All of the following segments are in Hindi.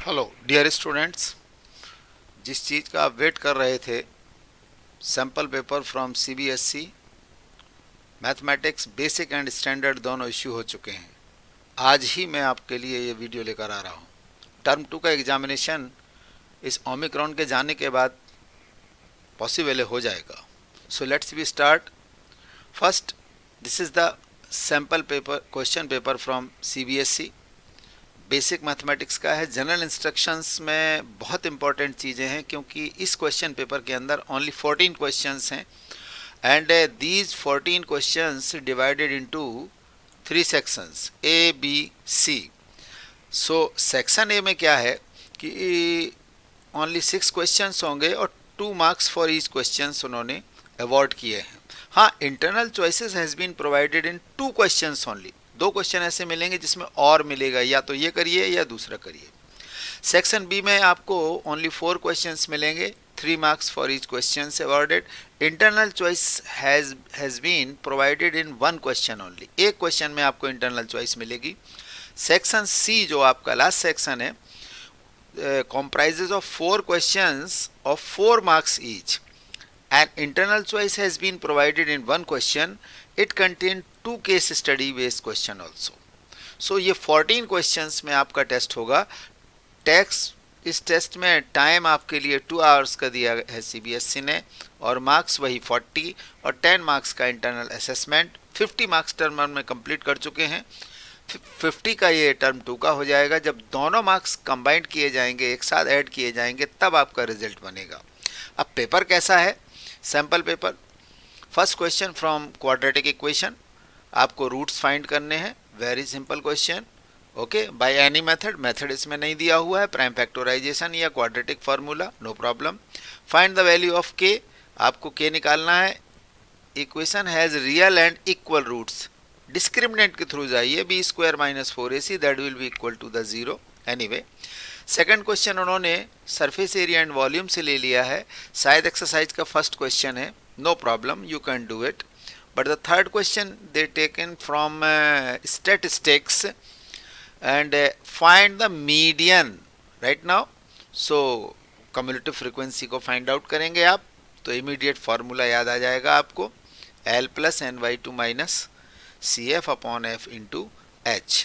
हेलो डियर स्टूडेंट्स, जिस चीज़ का आप वेट कर रहे थे, sample paper from CBSE mathematics basic and standard दोनों इश्यू हो चुके हैं। आज ही मैं आपके लिए ये वीडियो लेकर आ रहा हूँ। टर्म 2 का एग्जामिनेशन इस ओमिक्रॉन के जाने के बाद पॉसिबल हो जाएगा। So let's we start. First, this is the sample paper question paper from CBSE. Basic mathematics का है। जनरल इंस्ट्रक्शंस में बहुत इंपॉर्टेंट चीज़ें हैं क्योंकि इस क्वेश्चन पेपर के अंदर ओनली 14 क्वेश्चंस हैं and these 14 questions divided into 3 sections A B C. So section A में क्या है कि ओनली 6 क्वेश्चंस होंगे और 2 मार्क्स फॉर ईच क्वेश्चंस उन्होंने अवॉर्ड किए हैं। हाँ, internal choices has been provided in 2 questions only. 2 question ऐसे मिलेंगे जिसमें और मिलेगा, या तो ये करिए या दूसरा करिए। सेक्शन बी में आपको ओनली 4 क्वेश्चंस मिलेंगे, 3 marks for each question awarded. Internal choice has been provided in 1 question only. एक क्वेश्चन में आपको इंटरनल चॉइस मिलेगी। सेक्शन सी जो आपका लास्ट सेक्शन है, comprises of 4 questions of 4 marks each. An internal choice has been provided in 1 question. It contains 2 case study based question also. So ये 14 questions में आपका टेस्ट होगा। इस टेस्ट में टाइम आपके लिए 2 आवर्स का दिया है सीबीएसई ने, और मार्क्स वही 40 और 10 मार्क्स का इंटरनल असेसमेंट। 50 मार्क्स टर्म 1 में कंप्लीट कर चुके हैं। 50 का ये टर्म 2 का हो जाएगा। जब दोनों मार्क्स कंबाइंड किए जाएंगे, एक साथ ऐड किए जाएंगे, तब आपका रिजल्ट बनेगा। अब पेपर कैसा है? Sample paper. First question from quadratic equation, आपको रूट्स फाइंड करने हैं। Very simple question. Okay, by any method इसमें नहीं दिया हुआ है, प्राइम फैक्टराइजेशन या quadratic formula, no problem. Find the value of K, आपको के निकालना है। Equation has real and equal roots. Discriminant के थ्रू जाइए, B square minus 4ac that will be equal to the 0 anyway. Second question उन्होंने सरफेस एरिया एंड वॉल्यूम से ले लिया है। शायद एक्सरसाइज का फर्स्ट क्वेश्चन है, no problem, you can do it. But the third question they taken from statistics and find the median right now. So cumulative frequency को फाइंड आउट करेंगे आप, तो इमीडिएट फार्मूला याद आ जाएगा आपको, L plus NY2 minus CF upon F into H।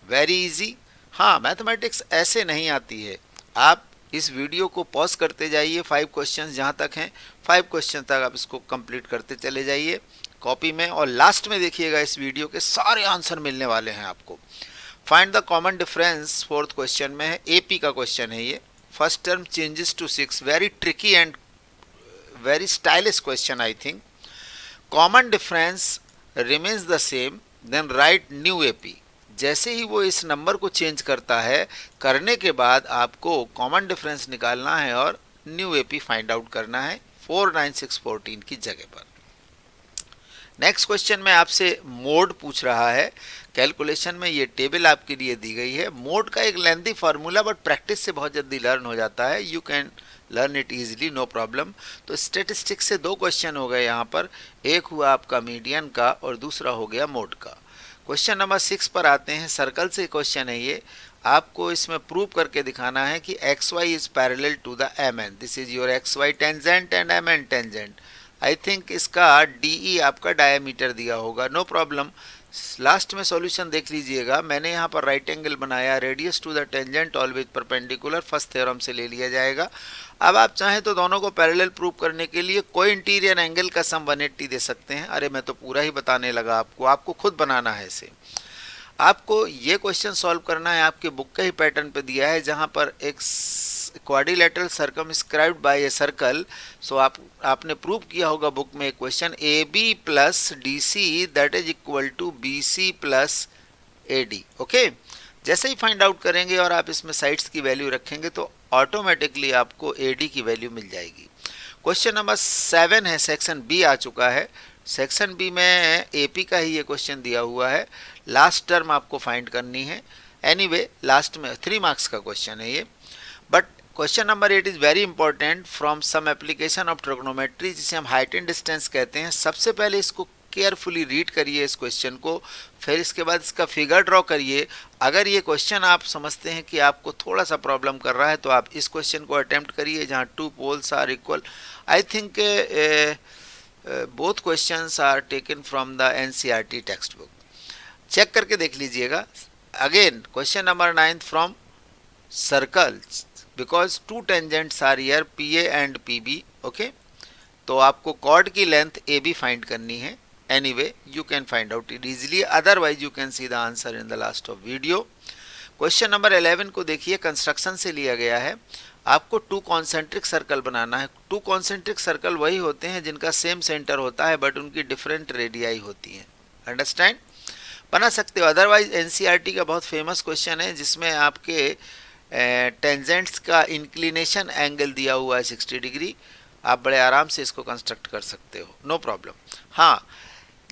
Very easy. हाँ, मैथमेटिक्स ऐसे नहीं आती है। आप इस वीडियो को पॉज करते जाइए, 5 क्वेश्चंस जहाँ तक हैं 5 क्वेश्चन तक आप इसको कंप्लीट करते चले जाइए कॉपी में, और लास्ट में देखिएगा इस वीडियो के सारे आंसर मिलने वाले हैं आपको। Find the common difference, fourth question में है, AP का क्वेश्चन है ये। First term changes to 6, very tricky and very stylish question I think. Common difference remains the same, then write new AP। जैसे ही वो इस नंबर को चेंज करता है, करने के बाद आपको कॉमन डिफरेंस निकालना है और न्यू AP फाइंड आउट करना है 49614 की जगह पर। नेक्स्ट क्वेश्चन में आपसे मोड पूछ रहा है। कैलकुलेशन में ये टेबल आपके लिए दी गई है। मोड का एक लेंथी फार्मूला, बट प्रैक्टिस से बहुत जल्दी लर्न हो जाता है। You can learn it easily, no problem. तो स्टेटिस्टिक्स से 2 क्वेश्चन हो गए यहाँ पर। एक हुआ आपका मीडियन का और दूसरा हो गया मोड का। क्वेश्चन नंबर 6 पर आते हैं। सर्कल से क्वेश्चन है ये। आपको इसमें प्रूव करके दिखाना है कि XY is parallel to the MN। This is your XY tangent and MN tangent. I think इसका DE आपका डायमीटर दिया होगा, नो प्रॉब्लम। लास्ट में सॉल्यूशन देख लीजिएगा, मैंने यहाँ पर राइट एंगल बनाया, radius to the tangent always perpendicular, first theorem से ले लिया जाएगा। अब आप चाहें तो दोनों को पैरेलल प्रूव करने के लिए कोई इंटीरियर एंगल का सम 180 दे सकते हैं। अरे मैं तो पूरा ही बताने लगा आपको खुद बनाना है इसे। आपको ये क्वेश्चन सॉल्व करना है, आपके बुक के ही पैटर्न पे दिया है, जहाँ पर एक quadrilateral circumscribed by a circle. So आपने प्रूव किया होगा बुक में एक question, AB plus DC that is equal to BC plus AD। Okay, जैसे ही फाइंड आउट करेंगे और आप इसमें साइड्स की वैल्यू रखेंगे तो ऑटोमेटिकली आपको AD की वैल्यू मिल जाएगी। क्वेश्चन नंबर 7 है, सेक्शन B आ चुका है। सेक्शन B में AP का ही ये क्वेश्चन दिया हुआ है। लास्ट टर्म आपको फाइंड करनी है। एनीवे, लास्ट में 3 मार्क्स का क्वेश्चन है ये। But question number 8 is very important from some application of trigonometry, जिसे हम हाइट एंड डिस्टेंस कहते हैं। सबसे पहले इसको केयरफुली रीड करिए इस क्वेश्चन को, फिर इसके बाद इसका फिगर ड्रॉ करिए। अगर ये क्वेश्चन आप समझते हैं कि आपको थोड़ा सा प्रॉब्लम कर रहा है तो आप इस क्वेश्चन को अटेम्प्ट करिए जहाँ 2 poles are equal. I think both questions are taken from the NCERT text book, check करके देख लीजिएगा। Again question number 9 from circles, because 2 tangents are here P A and P B. Okay, तो आपको कॉर्ड की लेंथ ए बी फाइंड करनी है। Anyway you can find out it easily, otherwise you can see the answer in the last of video. Question number 11 को देखिए, कंस्ट्रक्शन से लिया गया है। आपको 2 कॉन्सेंट्रिक सर्कल बनाना है। 2 कॉन्सेंट्रिक सर्कल वही होते हैं जिनका सेम सेंटर होता है बट उनकी डिफरेंट रेडियाई होती हैं। अंडरस्टैंड, बना सकते हो। अदरवाइज एनसीईआरटी का बहुत फेमस क्वेश्चन है जिसमें आपके टेंजेंट्स का इंक्लिनेशन एंगल दिया हुआ है 60 डिग्री। आप बड़े आराम से इसको कंस्ट्रक्ट कर सकते हो, नो प्रॉब्लम। हाँ,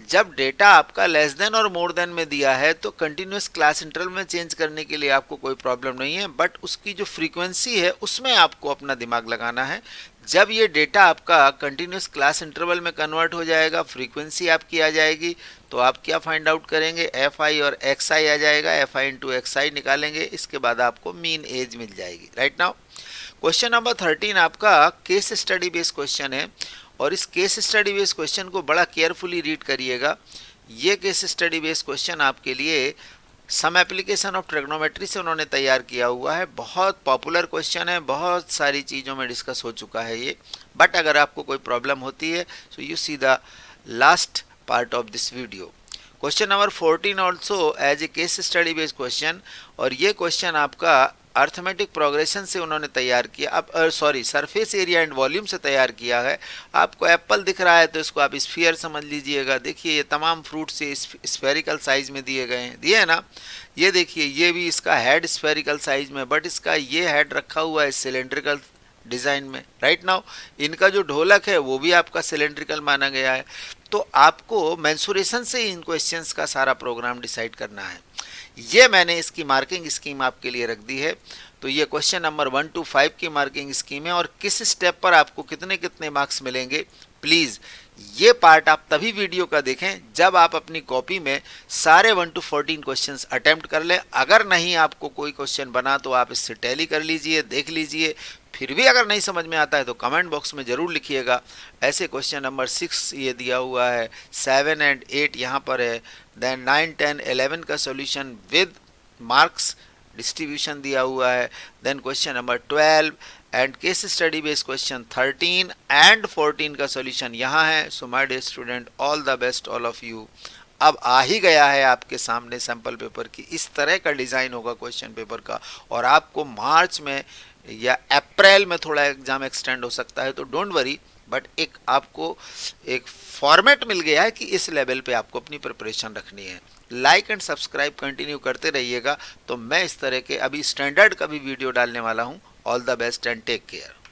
जब डेटा आपका लेस देन और मोर देन में दिया है तो कंटिन्यूस क्लास इंटरवल में चेंज करने के लिए आपको कोई प्रॉब्लम नहीं है, बट उसकी जो फ्रीक्वेंसी है उसमें आपको अपना दिमाग लगाना है। जब ये डेटा आपका कंटिन्यूस क्लास इंटरवल में कन्वर्ट हो जाएगा, फ्रीक्वेंसी आपकी आ जाएगी, तो आप क्या फाइंड आउट करेंगे, एफ आई और एक्स आई आ जाएगा, एफ आई इंटू एक्स आई निकालेंगे, इसके बाद आपको मीन एज मिल जाएगी। राइट नाउ क्वेश्चन नंबर 13 आपका केस स्टडी बेस्ड क्वेश्चन है, और इस केस स्टडी बेस्ड क्वेश्चन को बड़ा केयरफुली रीड करिएगा। ये केस स्टडी बेस्ड क्वेश्चन आपके लिए सम एप्लीकेशन ऑफ ट्रिग्नोमेट्री से उन्होंने तैयार किया हुआ है। बहुत पॉपुलर क्वेश्चन है, बहुत सारी चीज़ों में डिस्कस हो चुका है ये, बट अगर आपको कोई प्रॉब्लम होती है so you see the last part of this video. Question number 14 also as a case study based question, और ये क्वेश्चन आपका अर्थमेटिक प्रोग्रेशन से उन्होंने तैयार किया, अब सरफेस एरिया एंड वॉल्यूम से तैयार किया है। आपको एप्पल दिख रहा है तो इसको आप स्फीयर समझ लीजिएगा। देखिए ये तमाम फ्रूट से स्फेरिकल साइज में दिए गए हैं, दिए है ना। ये देखिए ये भी इसका हेड स्फेरिकल साइज में, बट इसका ये हेड रखा हुआ है सिलेंड्रिकल डिज़ाइन में। राइट नाउ इनका जो ढोलक है वो भी आपका सिलेंड्रिकल माना गया है। तो आपको मेंसुरेशन से इन क्वेश्चंस का सारा प्रोग्राम डिसाइड करना है। ये मैंने इसकी मार्किंग स्कीम आपके लिए रख दी है। तो ये क्वेश्चन नंबर 1 to 5 की मार्किंग स्कीम है, और किस स्टेप पर आपको कितने कितने मार्क्स मिलेंगे, प्लीज़ ये पार्ट आप तभी वीडियो का देखें जब आप अपनी कॉपी में सारे 1 to 14 क्वेश्चंस अटेम्प्ट कर लें। अगर नहीं आपको कोई क्वेश्चन बना तो आप इससे टैली कर लीजिए, देख लीजिए। फिर भी अगर नहीं समझ में आता है तो कमेंट बॉक्स में ज़रूर लिखिएगा। ऐसे क्वेश्चन नंबर 6 ये दिया हुआ है, 7 and 8 यहाँ पर है, देन 9, 10, 11 का सॉल्यूशन विद मार्क्स डिस्ट्रीब्यूशन दिया हुआ है, then question number 12 and case study based question 13 and 14 का सॉल्यूशन यहाँ है। So my dear student, all the best all of you. अब आ ही गया है आपके सामने सैम्पल पेपर की, इस तरह का डिज़ाइन होगा क्वेश्चन पेपर का, और आपको मार्च में या अप्रैल में थोड़ा एग्जाम एक्सटेंड हो सकता है, तो डोंट वरी, बट एक आपको एक फॉर्मेट मिल गया है कि इस लेवल पे आपको अपनी प्रिपरेशन रखनी है। लाइक एंड सब्सक्राइब कंटिन्यू करते रहिएगा, तो मैं इस तरह के अभी स्टैंडर्ड का भी वीडियो डालने वाला हूँ। All the best and take care.